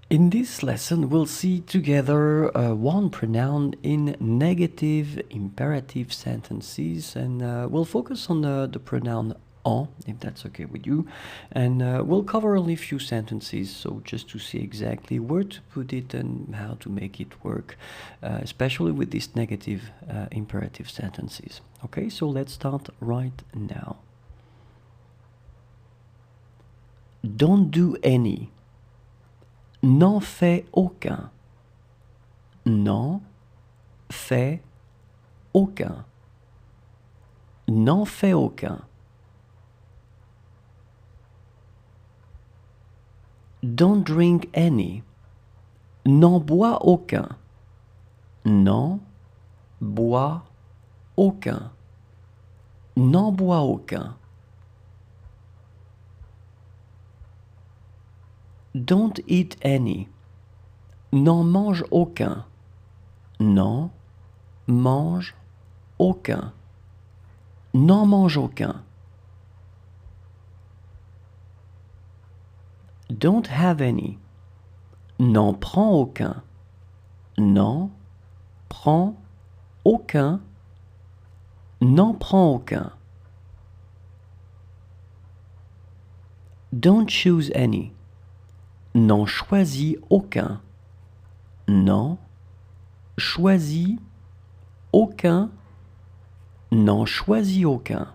In this lesson, we'll see together one pronoun in negative imperative sentences, and we'll focus on the pronoun en, if that's okay with you, and we'll cover only a few sentences, so just to see exactly where to put it and how to make it work, especially with these negative imperative sentences. Okay, so let's start right now. Don't do any. N'en fais aucun. N'en fais aucun. N'en fais aucun. Don't drink any. N'en bois aucun. N'en bois aucun. N'en bois aucun. Don't eat any. N'en mange aucun. N'en mange aucun. N'en mange aucun. Don't have any. N'en prends aucun. N'en prends aucun. N'en prends aucun. Don't choose any. N'en choisis aucun. N'en choisis aucun. N'en choisis aucun.